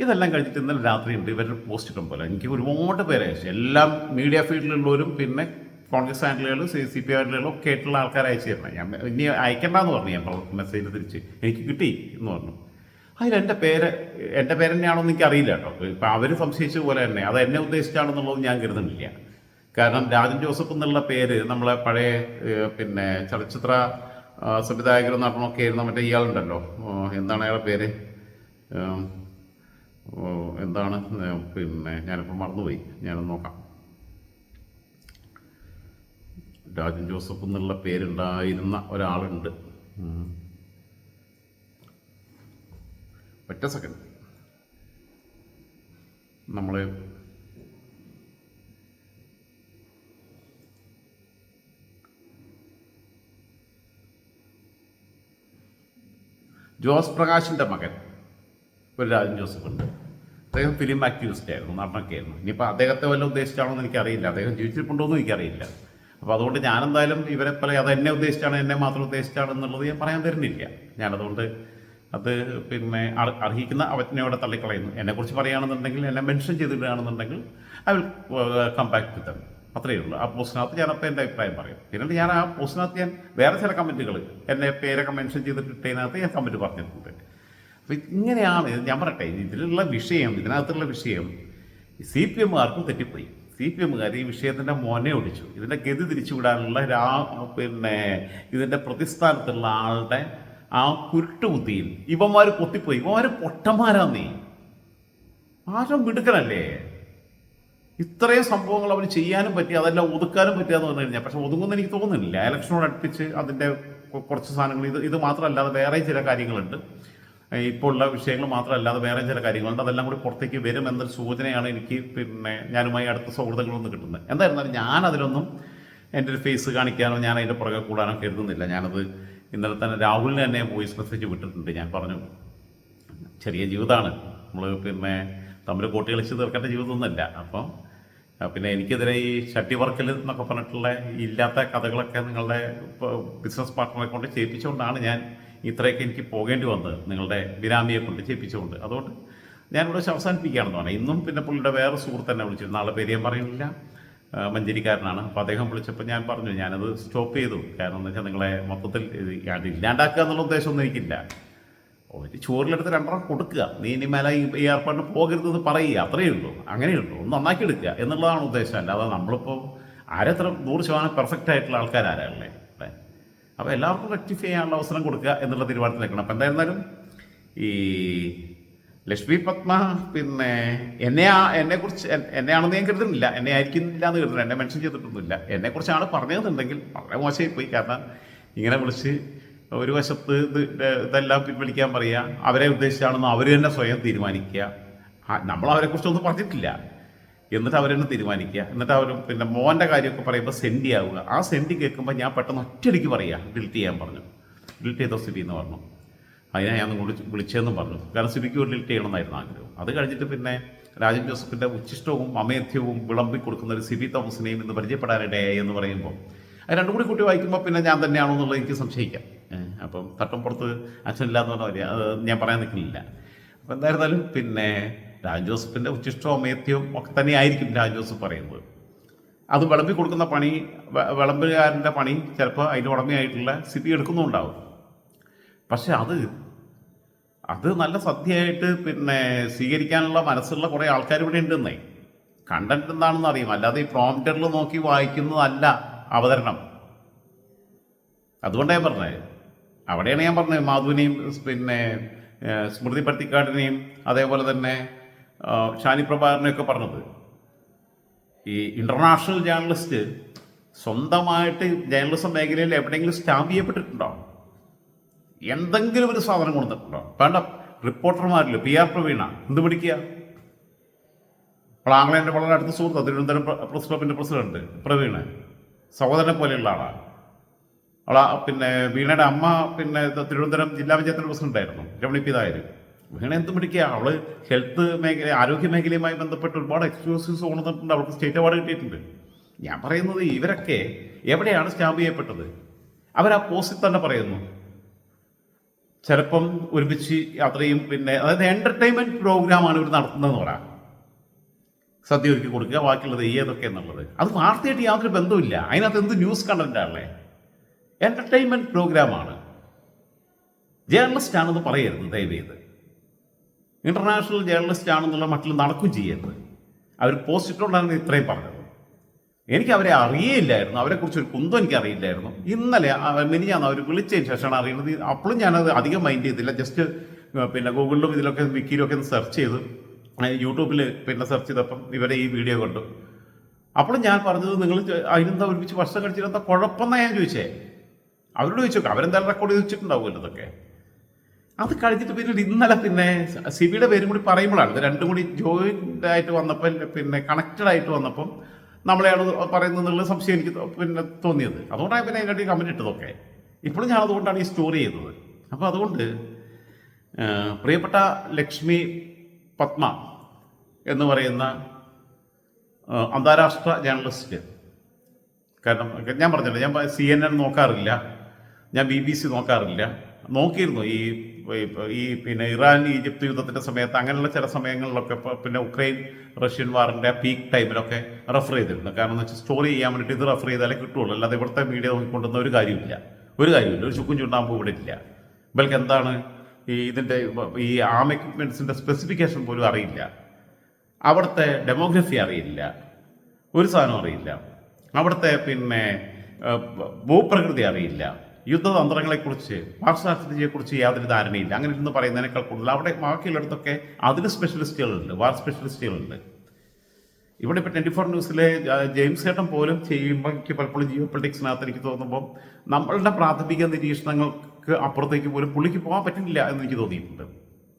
ഇതെല്ലാം കഴിഞ്ഞിട്ട് ഇന്നലെ രാത്രിയുണ്ട് ഇവരുടെ പോസ്റ്റ് ഇട്ടം പോലെ എനിക്ക് ഒരുപാട് പേരെ അയച്ചു. എല്ലാം മീഡിയ ഫീൽഡിലുള്ളവരും പിന്നെ കോൺഗ്രസ് ഹാൻഡിലുകൾ CPI ഹാൻഡിലുകളും ഒക്കെ ആയിട്ടുള്ള ആൾക്കാരെ അയച്ചു തരണം. ഞാൻ ഇനി അയക്കേണ്ടെന്ന് പറഞ്ഞു. ഞാൻ മെസ്സേജ് തിരിച്ച് എനിക്ക് കിട്ടി എന്ന് പറഞ്ഞു. അതിൽ എൻ്റെ പേര് തന്നെയാണോന്ന് എനിക്ക് അറിയില്ല കേട്ടോ. ഇപ്പം അവർ സംശയിച്ച പോലെ തന്നെ അത് എന്നെ ഉദ്ദേശിച്ചാണെന്നുള്ളത് ഞാൻ കരുതുന്നില്ല. കാരണം രാജൻ ജോസഫ് എന്നുള്ള പേര് നമ്മളെ പഴയ പിന്നെ ചലച്ചിത്ര സംവിധായകരും നടനമൊക്കെ ആയിരുന്ന മറ്റേ ഇയാളുണ്ടല്ലോ, എന്താണ് അയാളുടെ പേര്, എന്താണ് പിന്നെ ഞാനിപ്പോൾ മറന്നുപോയി, ഞാനൊന്ന് നോക്കാം. രാജൻ ജോസഫ് എന്നുള്ള പേരുണ്ടായിരുന്ന ഒരാളുണ്ട്. ഒറ്റ സെക്കൻഡ്. നമ്മൾ ജോസ് പ്രകാശിൻ്റെ മകൻ ഒരു രാജൻ ജോസഫ് ഉണ്ട്. അദ്ദേഹം ഫിലിം ആക്ടിവിസ്റ്റ് ആയിരുന്നു, നടനൊക്കെ ആയിരുന്നു. ഇനിയിപ്പോൾ അദ്ദേഹത്തെ വല്ല ഉദ്ദേശിച്ചാണോ എന്ന് എനിക്കറിയില്ല, അദ്ദേഹം ജീവിച്ചിട്ടുണ്ടോ എന്നും എനിക്കറിയില്ല. അപ്പോൾ അതുകൊണ്ട് ഞാനെന്തായാലും ഇവരെ പോലെ അത് എന്നെ ഉദ്ദേശിച്ചാണ്, എന്നെ മാത്രം ഉദ്ദേശിച്ചാണ് എന്നുള്ളത് ഞാൻ പറയാൻ തരുന്നില്ല. ഞാനതുകൊണ്ട് അത് പിന്നെ അർഹിക്കുന്ന അവജ്ഞയോടെ തള്ളിക്കളയുന്നു. എന്നെക്കുറിച്ച് പറയുകയാണെന്നുണ്ടെങ്കിൽ, എന്നെ മെൻഷൻ ചെയ്തിടുകയാണെന്നുണ്ടെങ്കിൽ I will come back to them. അത്രയേ ഉള്ളൂ. ആ പോസ്റ്റിനകത്ത് ഞാനപ്പോൾ എൻ്റെ അഭിപ്രായം പറയും. പിന്നീട് ഞാൻ ആ പോസ്റ്റിനകത്ത് ഞാൻ വേറെ ചില കമൻറ്റുകൾ എന്നെ പേരൊക്കെ മെൻഷൻ ചെയ്തിട്ടതിനകത്ത് ഞാൻ കമൻറ്റ് പറഞ്ഞിട്ടുണ്ട്. അപ്പോൾ ഇങ്ങനെയാണ് ഞാൻ പറയട്ടെ, ഇതിനകത്തുള്ള വിഷയം CPMകാർക്കും തെറ്റിപ്പോയി. CPMകാർ ഈ വിഷയത്തിൻ്റെ മോനെ ഒടിച്ചു. ഇതിൻ്റെ ഗതി തിരിച്ചുവിടാനുള്ള പിന്നെ ഇതിൻ്റെ പ്രതിസ്ഥാനത്തുള്ള ആളുടെ ആ കുരുട്ടുബുദ്ധിയിൽ ഇവന്മാർ പൊത്തിപ്പോയി. ഇവന്മാർ പൊട്ടന്മാരാന്നേ, ആരും മിടുക്കനല്ലേ. ഇത്രയും സംഭവങ്ങൾ അവർ ചെയ്യാനും പറ്റി, അതെല്ലാം ഒതുക്കാനും പറ്റിയാന്ന് പറഞ്ഞു കഴിഞ്ഞാൽ. പക്ഷെ ഒതുങ്ങുമെന്ന് എനിക്ക് തോന്നുന്നില്ല. ഇലക്ഷനോട് അടുപ്പിച്ച് അതിൻ്റെ കുറച്ച് സാധനങ്ങൾ ഇത് മാത്രമല്ലാതെ വേറെ ചില കാര്യങ്ങളുണ്ട്. ഇപ്പോൾ ഉള്ള വിഷയങ്ങൾ മാത്രമല്ലാതെ വേറെ ചില കാര്യങ്ങളുണ്ട്. അതെല്ലാം കൂടി പുറത്തേക്ക് വരും എന്നൊരു സൂചനയാണ് എനിക്ക് പിന്നെ ഞാനുമായി അടുത്ത സൗഹൃദങ്ങളൊന്നും കിട്ടുന്നത്. എന്തായിരുന്നാലും ഞാനതിലൊന്നും എൻ്റെ ഒരു ഫേസ് കാണിക്കാനോ ഞാൻ അതിൻ്റെ പുറകെ കൂടാനോ കരുതുന്നില്ല. ഞാനത് ഇന്നലെ തന്നെ രാഹുലിന് തന്നെ വോയിസ് മെസ്സേജ് വിട്ടിട്ടുണ്ട്. ഞാൻ പറഞ്ഞു ചെറിയ ജീവിതമാണ്, നമ്മൾ പിന്നെ തമ്മിൽ കോട്ടി കളിച്ച് തീർക്കേണ്ട ജീവിതമൊന്നുമല്ല. അപ്പം പിന്നെ എനിക്കെതിരെ ഈ ഷട്ടി വർക്കിൽ എന്നൊക്കെ പറഞ്ഞിട്ടുള്ള ഇല്ലാത്ത കഥകളൊക്കെ നിങ്ങളുടെ ബിസിനസ് പാർട്ട്ണറെ കൊണ്ട് ചെയ്യിപ്പിച്ചുകൊണ്ടാണ് ഞാൻ ഇത്രയൊക്കെ എനിക്ക് പോകേണ്ടി വന്നത്, നിങ്ങളുടെ ബിനാമിയെ കൊണ്ട് ചെയ്യിപ്പിച്ചുകൊണ്ട്. അതുകൊണ്ട് ഞാനിവിടെ അവസാനിപ്പിക്കുകയാണെന്ന് പറഞ്ഞാൽ. ഇന്നും പിന്നെ പുള്ളിയുടെ വേറെ സുഹൃത്ത് തന്നെ വിളിച്ചിരുന്നു, നാളെ പേര് ഞാൻ പറയുന്നില്ല, മഞ്ചേരിക്കാരനാണ്. അപ്പോൾ അദ്ദേഹം വിളിച്ചപ്പോൾ ഞാൻ പറഞ്ഞു ഞാനത് സ്റ്റോപ്പ് ചെയ്തു. കാരണം എന്ന് വെച്ചാൽ നിങ്ങളെ മൊത്തത്തിൽ അത് ഇല്ലാണ്ടാക്കുക എന്നുള്ള ഉദ്ദേശമൊന്നും എനിക്കില്ല. ഒരു ചോറിലെടുത്ത് രണ്ടെണ്ണം കൊടുക്കുക, നീ ഇനി മേലെ ഈ ഏർപ്പാടിന് പോകരുതെന്ന് പറയുക, അത്രയേ ഉള്ളൂ. അങ്ങനെയുള്ളൂ, ഒന്ന് നന്നാക്കി എടുക്കുക എന്നുള്ളതാണ് ഉദ്ദേശം. അല്ലാതെ നമ്മളിപ്പോൾ ആരെത്ര 100% പെർഫെക്റ്റ് ആയിട്ടുള്ള ആൾക്കാരാരല്ലേ. അപ്പോൾ എല്ലാവർക്കും റെക്ടിഫൈ ചെയ്യാനുള്ള അവസരം കൊടുക്കുക എന്നുള്ള തീരുമാനത്തിലേക്കണം. അപ്പോൾ എന്തായിരുന്നാലും ഈ ലക്ഷ്മി പത്മ പിന്നെ എന്നെക്കുറിച്ച് എന്നെയാണെന്ന് ഞാൻ കരുതുന്നില്ല, എന്നെ ആയിരിക്കുന്നില്ല എന്ന് കരുതുന്നില്ല, എന്നെ മെൻഷൻ ചെയ്തിട്ടൊന്നുമില്ല. എന്നെക്കുറിച്ചാണ് പറഞ്ഞതെന്നുണ്ടെങ്കിൽ വളരെ മോശമായി പോയി. കാരണം ഇങ്ങനെ വിളിച്ച് ഒരു വശത്ത് ഇതെല്ലാം പിൻവലിക്കാൻ പറയുക, അവരെ ഉദ്ദേശിച്ചാണെന്ന് അവർ തന്നെ സ്വയം തീരുമാനിക്കുക. നമ്മൾ അവരെക്കുറിച്ചൊന്നും പറഞ്ഞിട്ടില്ല, എന്നിട്ട് അവരെന്നെ തീരുമാനിക്കുക. എന്നിട്ട് അവർ പിന്നെ മോൻ്റെ കാര്യമൊക്കെ പറയുമ്പോൾ സെൻഡി ആവുക. ആ സെൻഡി കേൾക്കുമ്പോൾ ഞാൻ പെട്ടെന്ന് ഒറ്റയടിക്ക് പറയുക ഡിലീറ്റ് ചെയ്യാൻ പറഞ്ഞു. ഡിലീറ്റ് ചെയ്തോ സിബി എന്ന് പറഞ്ഞു. അതിനെ ഞാൻ വിളിച്ചതെന്നും പറഞ്ഞു. കാരണം സിബിക്ക് ഒരു ഡിലീറ്റ് ചെയ്യണമെന്നായിരുന്നു ആഗ്രഹം. അത് കഴിഞ്ഞിട്ട് പിന്നെ രാജൻ ജോസഫിൻ്റെ ഉച്ചിഷ്ടവും അമേധ്യവും വിളമ്പി കൊടുക്കുന്ന ഒരു സിബി തോമസിനെയും ഇന്ന് പരിചയപ്പെടാനിടയായി എന്ന് പറയുമ്പോൾ അത് രണ്ടും കൂടി കൂട്ടി വായിക്കുമ്പോൾ പിന്നെ ഞാൻ തന്നെയാണോ എന്നുള്ളത് എനിക്ക് സംശയിക്കാം. അപ്പം തട്ടം പുറത്ത് അച്ഛനില്ലാന്ന് പറഞ്ഞാൽ അത് ഞാൻ പറയാൻ നിൽക്കുന്നില്ല. അപ്പോൾ എന്തായിരുന്നാലും പിന്നെ രാജൻ ജോസഫിൻ്റെ ഉച്ചിഷ്ടവും അമേധ്യവും ഒക്കെ തന്നെയായിരിക്കും രാജൻ ജോസഫ് പറയുന്നത്. അത് വിളമ്പി കൊടുക്കുന്ന പണി, വിളമ്പുകാരൻ്റെ പണി ചിലപ്പോൾ അതിൻ്റെ ഉടമയായിട്ടുള്ള സിബി എടുക്കുന്നുണ്ടാവും. പക്ഷെ അത് നല്ല സദ്യയായിട്ട് പിന്നെ സ്വീകരിക്കാനുള്ള മനസ്സുള്ള കുറേ ആൾക്കാർ ഇവിടെ ഉണ്ടെന്നേ. കണ്ടന്റ് എന്താണെന്ന് അറിയും, അല്ലാതെ ഈ പ്രോംപ്റ്ററിൽ നോക്കി വായിക്കുന്നതല്ല അവതരണം. അതുകൊണ്ടാണ് ഞാൻ പറഞ്ഞത്. അവിടെയാണ് ഞാൻ പറഞ്ഞത് മാധുവിനെയും പിന്നെ സ്മൃതി പരുത്തിക്കാടിനെയും അതേപോലെ തന്നെ ഷാനി പ്രഭാകരനെയൊക്കെ പറഞ്ഞത്. ഈ ഇൻ്റർനാഷണൽ ജേർണലിസ്റ്റ് സ്വന്തമായിട്ട് ജേർണലിസം മേഖലയിൽ എവിടെയെങ്കിലും സ്റ്റാമ്പ് ചെയ്യപ്പെട്ടിട്ടുണ്ടോ? എന്തെങ്കിലും ഒരു സാധനം കൊണ്ടുവന്നിട്ടുണ്ടോ? വേണ്ട, റിപ്പോർട്ടർമാരില്ല. PR പ്രവീണ എന്ത് പിടിക്കുക? ആംഗ്ലേൻ്റെ വളരെ അടുത്ത സുഹൃത്ത്, തിരുവനന്തപുരം പ്രസ് ക്ലബിൻ്റെ പ്രസിഡന്റ് പ്രവീണ്, സഹോദരനെ പോലെയുള്ള ആളാണ്. പിന്നെ വീണയുടെ അമ്മ പിന്നെ തിരുവനന്തപുരം ജില്ലാ പഞ്ചായത്തിൻ്റെ പ്രസിഡന്റായിരുന്നു, രമണി പിതായര്. വീണ എന്ത് പിടിക്കുക? അവള് ഹെൽത്ത് മേഖല, ആരോഗ്യ മേഖലയുമായി ബന്ധപ്പെട്ട് ഒരുപാട് എക്സ്ക്ലൂസീവ്സ് കൊണ്ടുവന്നിട്ടുണ്ട്. അവൾക്ക് സ്റ്റേറ്റ് അവാർഡ് കിട്ടിയിട്ടുണ്ട്. ഞാൻ പറയുന്നത് ഇവരൊക്കെ എവിടെയാണ് സ്റ്റാമ്പ് ചെയ്യപ്പെട്ടത്? അവരാ പോസ്റ്റിൽ തന്നെ പറയുന്നു ചിലപ്പം ഒരുമിച്ച് യാത്രയും പിന്നെ അതായത് എൻ്റർടൈൻമെൻറ്റ് പ്രോഗ്രാമാണ് ഇവർ നടത്തുന്നതെന്ന് പറയാം. സദ്യ ഒരുക്കി കൊടുക്കുക, ബാക്കിയുള്ളത് ഏതൊക്കെ എന്നുള്ളത്. അത് വാർത്തയായിട്ട് യാതൊരു ബന്ധമില്ല. അതിനകത്ത് എന്ത് ന്യൂസ് കണ്ടൻ്റാണല്ലേ? എൻ്റർടൈൻമെൻറ്റ് പ്രോഗ്രാമാണ്. ജേർണലിസ്റ്റ് ആണെന്ന് പറയരുത് ദയവേത്. ഇൻ്റർനാഷണൽ ജേർണലിസ്റ്റ് ആണെന്നുള്ള മട്ടിൽ നടക്കും ചെയ്യരുത്. അവർ പോസ്റ്റ് ഇട്ടുകൊണ്ടാണ് ഇത്രയും പറഞ്ഞത്. എനിക്ക് അവരെ അറിയില്ലായിരുന്നു, അവരെക്കുറിച്ച് ഒരു കുന്തം എനിക്ക് അറിയില്ലായിരുന്നു. ഇന്നലെ മിനിഞ്ഞാന്ന് അവർ വിളിച്ചതിന് ശേഷമാണ് അറിയുന്നത്. അപ്പോഴും ഞാനത് അധികം മൈൻഡ് ചെയ്തില്ല. ജസ്റ്റ് പിന്നെ ഗൂഗിളിലും ഇതിലൊക്കെ വിക്കിയിലും ഒക്കെ സെർച്ച് ചെയ്ത് യൂട്യൂബിൽ പിന്നെ സെർച്ച് ചെയ്തപ്പം ഇവരെ ഈ വീഡിയോ കണ്ടു. അപ്പോഴും ഞാൻ പറഞ്ഞത് നിങ്ങൾ അതിനെന്താ ഒരുമിച്ച് വർഷം കഴിച്ചിട്ടെന്താ കുഴപ്പമെന്നാണ് ഞാൻ ചോദിച്ചേ. അവരോട് ചോദിച്ചു നോക്കാം, അവരെന്തായാലും റെക്കോർഡ് ചെയ്ത് വെച്ചിട്ടുണ്ടാവുമല്ലോ ഇതൊക്കെ. അത് കഴിഞ്ഞിട്ട് പിന്നീട് ഇന്നലെ പിന്നെ സിബിയുടെ പേരും കൂടി പറയുമ്പോഴാണ് ഇത് രണ്ടും കൂടി ജോയിൻ്റ് ആയിട്ട് വന്നപ്പോൾ പിന്നെ കണക്റ്റഡ് ആയിട്ട് വന്നപ്പം നമ്മളെയാണ് പറയുന്നത് എന്നുള്ള സംശയം എനിക്ക് പിന്നെ തോന്നിയത്. അതുകൊണ്ടാണ് പിന്നെ അതിൻ്റെ കമൻറ്റ് ഇട്ടതൊക്കെ. ഇപ്പോഴും ഞാൻ അതുകൊണ്ടാണ് ഈ സ്റ്റോറി ചെയ്തത്. അപ്പോൾ അതുകൊണ്ട് പ്രിയപ്പെട്ട ലക്ഷ്മി പത്മ എന്ന് പറയുന്ന അന്താരാഷ്ട്ര ജേർണലിസ്റ്റ്, കാരണം ഞാൻ പറഞ്ഞില്ല, ഞാൻ CNN നോക്കാറില്ല, ഞാൻ BBC നോക്കാറില്ല. നോക്കിയിരുന്നു ഈ പിന്നെ ഇറാൻ ഈജിപ്ത് യുദ്ധത്തിൻ്റെ സമയത്ത്, അങ്ങനെയുള്ള ചില സമയങ്ങളിലൊക്കെ പിന്നെ ഉക്രൈൻ റഷ്യൻ വാറിൻ്റെ പീക്ക് ടൈമിലൊക്കെ റെഫർ ചെയ്തിരുന്നു. കാരണം എന്ന് വെച്ചാൽ സ്റ്റോറി ചെയ്യാൻ വേണ്ടിയിട്ട് ഇത് റെഫർ ചെയ്താലേ കിട്ടുള്ളൂ. അല്ലാതെ ഇവിടുത്തെ മീഡിയ നോക്കിക്കൊണ്ടുവന്ന ഒരു കാര്യമില്ല. ഒരു ചുക്കും ചുണ്ടാകുമ്പോൾ ഇവിടെ ഇല്ല. ഇവർക്ക് എന്താണ് ഇതിൻ്റെ ഈ ആം എക്യുപ്മെൻറ്റ്സിൻ്റെ സ്പെസിഫിക്കേഷൻ പോലും അറിയില്ല. അവിടുത്തെ ഡെമോഗ്രഫി അറിയില്ല, ഒരു സാധനം അറിയില്ല. അവിടുത്തെ പിന്നെ ഭൂപ്രകൃതി അറിയില്ല, യുദ്ധതന്ത്രങ്ങളെക്കുറിച്ച് വാർ സ്ട്രാറ്റജിയെക്കുറിച്ച് യാതൊരു ധാരണയില്ല. അങ്ങനെ ഇരുന്ന് പറയുന്നതിനേക്കാൾ കൂടുതൽ അവിടെ ബാക്കിയുള്ളിടത്തൊക്കെ അതിന് സ്പെഷ്യലിസ്റ്റുകളുണ്ട്, വാർ സ്പെഷ്യലിസ്റ്റുകളുണ്ട്. ഇവിടെ ഇപ്പോൾ 24 ന്യൂസിലെ ജെയിംസ് ചേട്ടൻ പോലും ചെയ്യുമ്പോൾ എനിക്ക് പലപ്പോഴും ജിയോ പൊളിറ്റിക്സിനകത്ത് എനിക്ക് തോന്നുമ്പോൾ നമ്മളുടെ പ്രാഥമിക നിരീക്ഷണങ്ങൾക്ക് അപ്പുറത്തേക്ക് പോലും പുള്ളിക്ക് പോകാൻ പറ്റുന്നില്ല എന്ന് എനിക്ക് തോന്നിയിട്ടുണ്ട്.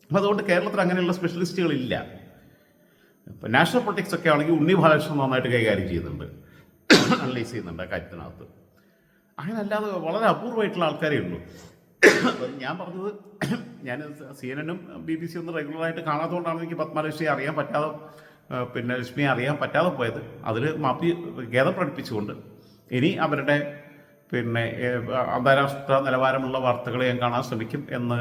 അപ്പോൾ അതുകൊണ്ട് കേരളത്തിൽ അങ്ങനെയുള്ള സ്പെഷ്യലിസ്റ്റുകളില്ല. ഇപ്പോൾ നാഷണൽ പൊളിറ്റിക്സ് ഒക്കെ ആണെങ്കിൽ ഉണ്ണി ബാലകൃഷ്ണൻ നന്നായിട്ട് കൈകാര്യം ചെയ്യുന്നുണ്ട്, അനലൈസ് ചെയ്യുന്നുണ്ട് ആ കാര്യത്തിനകത്ത്. അങ്ങനെയല്ലാതെ വളരെ അപൂർവമായിട്ടുള്ള ആൾക്കാരേ ഉള്ളൂ. ഞാൻ പറഞ്ഞത്, ഞാൻ CNN ഉം BBC ഒന്നും റെഗുലറായിട്ട് കാണാത്തതുകൊണ്ടാണ് എനിക്ക് പത്മലക്ഷ്മിയെ അറിയാൻ പറ്റാതെ പിന്നെ ലക്ഷ്മിയെ അറിയാൻ പറ്റാതെ പോയത്. അതിൽ മാപ്പി ഖേദം പ്രകടിപ്പിച്ചുകൊണ്ട് ഇനി അവരുടെ പിന്നെ അന്താരാഷ്ട്ര നിലവാരമുള്ള വാർത്തകൾ ഞാൻ കാണാൻ ശ്രമിക്കും എന്ന്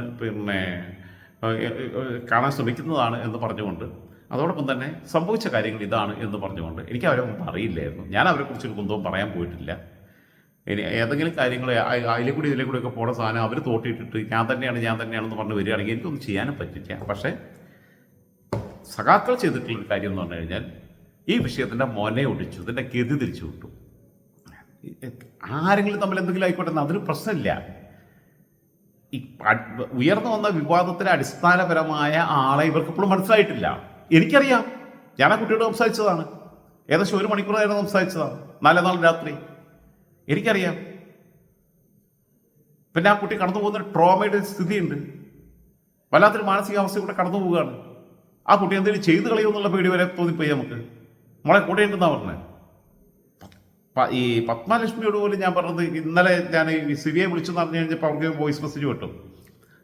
കാണാൻ ശ്രമിക്കുന്നതാണ് എന്ന് പറഞ്ഞുകൊണ്ട്, അതോടൊപ്പം തന്നെ സംഭവിച്ച കാര്യങ്ങൾ ഇതാണ് എന്ന് പറഞ്ഞുകൊണ്ട്, എനിക്ക് അവരെ മുമ്പ് അറിയില്ലായിരുന്നു, ഞാൻ അവരെക്കുറിച്ചൊരു കുന്തവും പറയാൻ പോയിട്ടില്ല. ഇനി ഏതെങ്കിലും കാര്യങ്ങൾ അതിലെ കൂടി ഇതിലെ കൂടി ഒക്കെ പോണ സാധനം അവർ തോട്ടിയിട്ടിട്ട് ഞാൻ തന്നെയാണെന്ന് പറഞ്ഞ് വരികയാണെങ്കിൽ എനിക്കൊന്നും ചെയ്യാനും പറ്റില്ല. പക്ഷേ സഖാക്കൾ ചെയ്തിട്ടുള്ളൊരു കാര്യം എന്ന് പറഞ്ഞു കഴിഞ്ഞാൽ ഈ വിഷയത്തിൻ്റെ മോനെ ഒടിച്ചു, ഇതിൻ്റെ ഗതി തിരിച്ചു വിട്ടു. ആരെങ്കിലും തമ്മിൽ എന്തെങ്കിലും ആയിക്കോട്ടെ, അതൊരു പ്രശ്നമില്ല. ഈ ഉയർന്നു വന്ന വിവാദത്തിലെ അടിസ്ഥാനപരമായ ആളെ ഇവർക്ക് ഇപ്പോഴും മനസ്സിലായിട്ടില്ല. എനിക്കറിയാം, ഞാൻ ആ കുട്ടിയോട് സംസാരിച്ചതാണ്, ഏകദേശം 1 മണിക്കൂർ നേരം സംസാരിച്ചതാണ്, 4 നാൾ രാത്രി. എനിക്കറിയാം. പിന്നെ ആ കുട്ടി കടന്നു പോകുന്ന ട്രോമയുടെ സ്ഥിതിയുണ്ട്, വല്ലാത്തൊരു മാനസികാവസ്ഥ കൂടെ കടന്നു പോവുകയാണ്. ആ കുട്ടി എന്തെങ്കിലും ചെയ്തു കളയുമെന്നുള്ള പേടി വരെ തോന്നിപ്പോയി നമുക്ക്. നമ്മളെ കൂടെ ഉണ്ടെന്നാണ് പറഞ്ഞത്. ഈ പത്മലക്ഷ്മിയോട് പോലും ഞാൻ പറഞ്ഞത്, ഇന്നലെ ഞാൻ ഈ സിവിയെ വിളിച്ചെന്ന് പറഞ്ഞു കഴിഞ്ഞപ്പോൾ അവർക്ക് വോയിസ് മെസ്സേജ് കിട്ടും,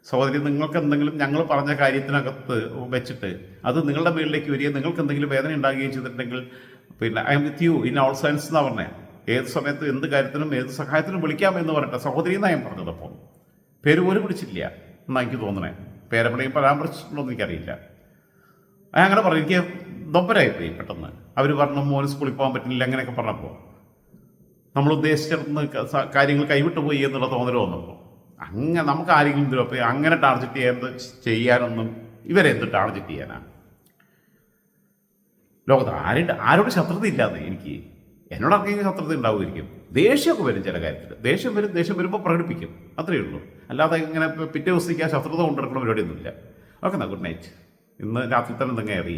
സഹോദരി നിങ്ങൾക്ക് എന്തെങ്കിലും ഞങ്ങൾ പറഞ്ഞ കാര്യത്തിനകത്ത് വെച്ചിട്ട് അത് നിങ്ങളുടെ മേളിലേക്ക് വരികയും നിങ്ങൾക്ക് എന്തെങ്കിലും വേദന ഉണ്ടാകുകയും ചെയ്തിട്ടുണ്ടെങ്കിൽ പിന്നെ I M with you in all sense എന്നാണ് പറഞ്ഞത്. ഏത് സമയത്ത് എന്ത് കാര്യത്തിനും ഏത് സഹായത്തിനും വിളിക്കാമെന്ന് പറയട്ടെ സഹോദരി എന്നാണ് ഞാൻ പറഞ്ഞത്. അപ്പോൾ പേര് പോലും വിളിച്ചില്ല എന്നാണ് എനിക്ക് തോന്നണേ. പേരെവിടെയും പരാമർശിച്ചിട്ടുണ്ടോ എന്ന് എനിക്കറിയില്ല. അങ്ങനെ പറഞ്ഞു. എനിക്ക് നൊമ്പരായിപ്പോയി പെട്ടെന്ന്. അവർ പറഞ്ഞു മോന് സ്കൂളിൽ പോകാൻ പറ്റുന്നില്ല അങ്ങനെയൊക്കെ പറഞ്ഞപ്പോൾ നമ്മൾ ഉദ്ദേശിച്ചിടത്തുനിന്ന് കാര്യങ്ങൾ കൈവിട്ടു പോയി എന്നുള്ള തോന്നൽ വന്നപ്പോൾ അങ്ങനെ നമുക്ക് ആരെങ്കിലും ഇതിലപ്പോൾ അങ്ങനെ ടാർഗറ്റ് ചെയ്യാനൊന്നും ഇവരെന്ത് ടാർഗറ്റ് ചെയ്യാനാണ്? ലോകത്ത് ആരോട് ശത്രുത ഇല്ലാതെ എനിക്ക്, എന്നോട് ആർക്കെങ്കിലും ശത്രുത ഉണ്ടാവുമായിരിക്കും. ദേഷ്യമൊക്കെ വരും ചില കാര്യത്തിൽ, ദേഷ്യം വരുമ്പോൾ പ്രകടിപ്പിക്കും, അത്രയേ ഉള്ളൂ. അല്ലാതെ ഇങ്ങനെ പിറ്റേ ദിവസത്തേക്ക് ആ ശത്രുത കൊണ്ടെടുക്കുന്ന പരിപാടിയൊന്നുമില്ല. ഓക്കെ എന്നാ, ഗുഡ് നൈറ്റ്. ഇന്ന് രാത്രി തന്നെ എന്തെങ്കിലും അറിയാം.